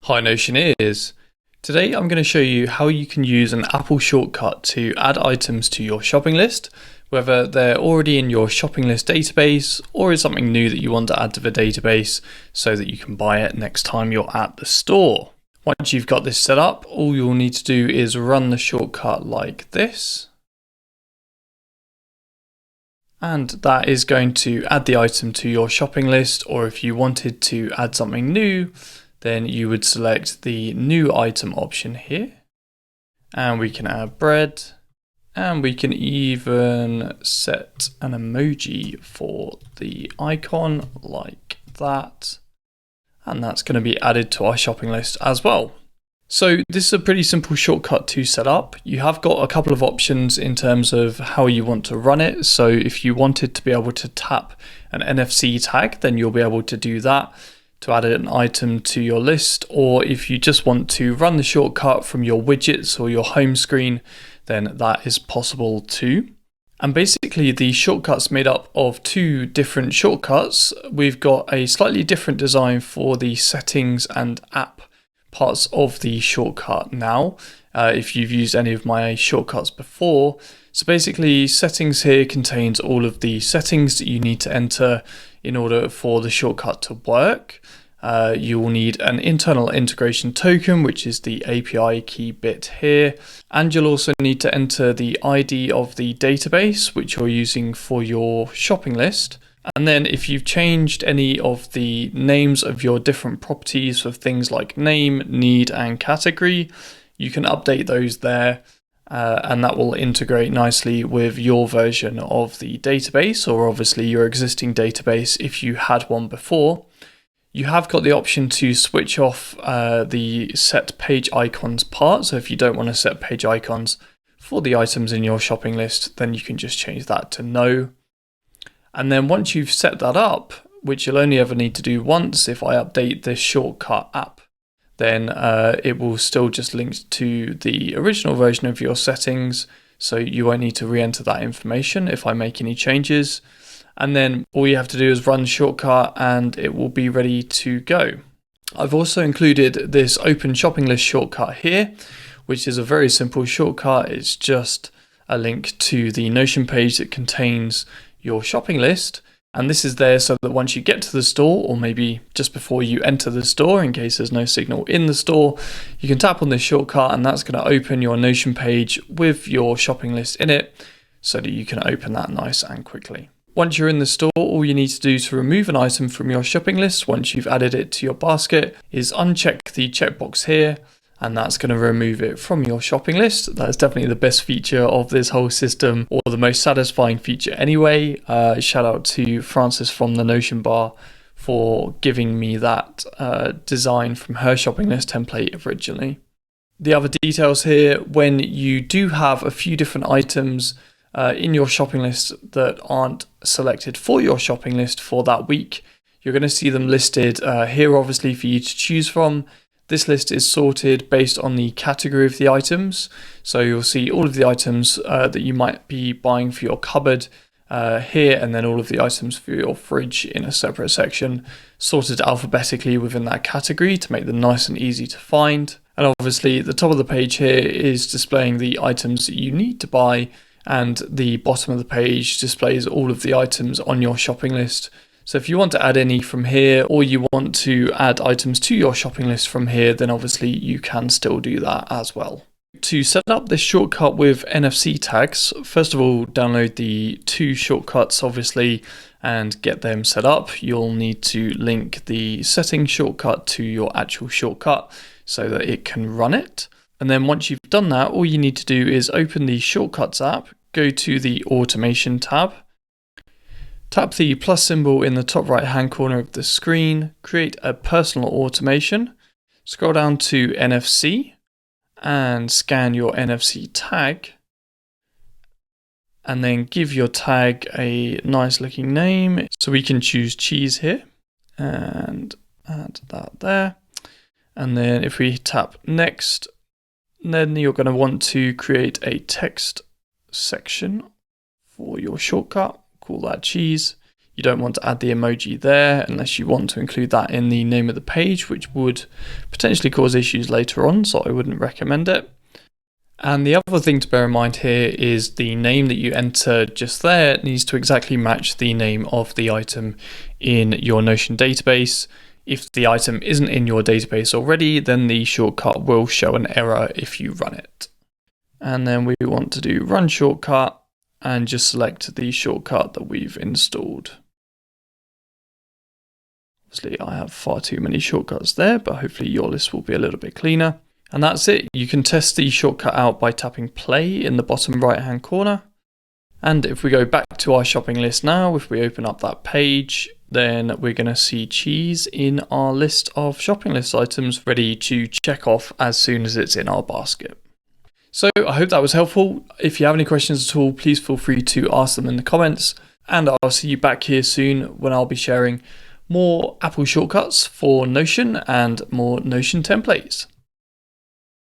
Hi Notioneers! Today I'm going to show you how you can use an Apple shortcut to add items to your shopping list, whether they're already in your shopping list database or is something new that you want to add to the database so that you can buy it next time you're at the store. Once you've got this set up, all you'll need to do is run the shortcut like this. And that is going to add the item to your shopping list, or if you wanted to add something new, then you would select the new item option here, and we can add bread, and we can even set an emoji for the icon like that, and that's going to be added to our shopping list as well. So this is a pretty simple shortcut to set up. You have got a couple of options in terms of how you want to run it. So if you wanted to be able to tap an NFC tag, then you'll be able to do that to add an item to your list, or if you just want to run the shortcut from your widgets or your home screen, then that is possible too. And basically the shortcut's made up of two different shortcuts. We've got a slightly different design for the settings and app parts of the shortcut now, if you've used any of my shortcuts before. So basically settings here contains all of the settings that you need to enter in order for the shortcut to work. You will need an internal integration token, which is the API key bit here. And you'll also need to enter the ID of the database, which you're using for your shopping list. And then if you've changed any of the names of your different properties for things like name, need, and category, you can update those there. And that will integrate nicely with your version of the database, or obviously your existing database if you had one before. You have got the option to switch off the set page icons part. So if you don't want to set page icons for the items in your shopping list, then you can just change that to no. And then once you've set that up, which you'll only ever need to do once, if I update this shortcut app, then it will still just link to the original version of your settings. So you won't need to re-enter that information if I make any changes. And then all you have to do is run the shortcut and it will be ready to go. I've also included this open shopping list shortcut here, which is a very simple shortcut. It's just a link to the Notion page that contains your shopping list. And this is there so that once you get to the store, or maybe just before you enter the store, in case there's no signal in the store, you can tap on this shortcut and that's going to open your Notion page with your shopping list in it so that you can open that nice and quickly. Once you're in the store, all you need to do to remove an item from your shopping list once you've added it to your basket is uncheck the checkbox here, and that's going to remove it from your shopping list. That's definitely the best feature of this whole system, or the most satisfying feature anyway. Shout out to Frances from the Notion Bar for giving me that design from her shopping list template originally. The other details here, when you do have a few different items in your shopping list that aren't selected for your shopping list for that week, you're going to see them listed here obviously for you to choose from. This list is sorted based on the category of the items. So you'll see all of the items that you might be buying for your cupboard here, and then all of the items for your fridge in a separate section, sorted alphabetically within that category to make them nice and easy to find. And obviously the top of the page here is displaying the items that you need to buy, and the bottom of the page displays all of the items on your shopping list. So if you want to add any from here, or you want to add items to your shopping list from here, then obviously you can still do that as well. To set up this shortcut with NFC tags, first of all, download the two shortcuts obviously and get them set up. You'll need to link the settings shortcut to your actual shortcut so that it can run it. And then once you've done that, all you need to do is open the Shortcuts app, go to the Automation tab, tap the plus symbol in the top right hand corner of the screen, create a personal automation, scroll down to NFC and scan your NFC tag, and then give your tag a nice looking name. So we can choose cheese here and add that there. And then if we tap next, then you're going to want to create a text section for your shortcut. Call that cheese. You don't want to add the emoji there unless you want to include that in the name of the page, which would potentially cause issues later on, so I wouldn't recommend it. And the other thing to bear in mind here is the name that you enter just there needs to exactly match the name of the item in your Notion database. If the item isn't in your database already, then the shortcut will show an error if you run it. And then we want to do run shortcut and just select the shortcut that we've installed. Obviously, I have far too many shortcuts there, but hopefully your list will be a little bit cleaner. And that's it. You can test the shortcut out by tapping play in the bottom right hand corner. And if we go back to our shopping list now, if we open up that page, then we're going to see cheese in our list of shopping list items ready to check off as soon as it's in our basket. So I hope that was helpful. If you have any questions at all, please feel free to ask them in the comments. And I'll see you back here soon when I'll be sharing more Apple shortcuts for Notion and more Notion templates.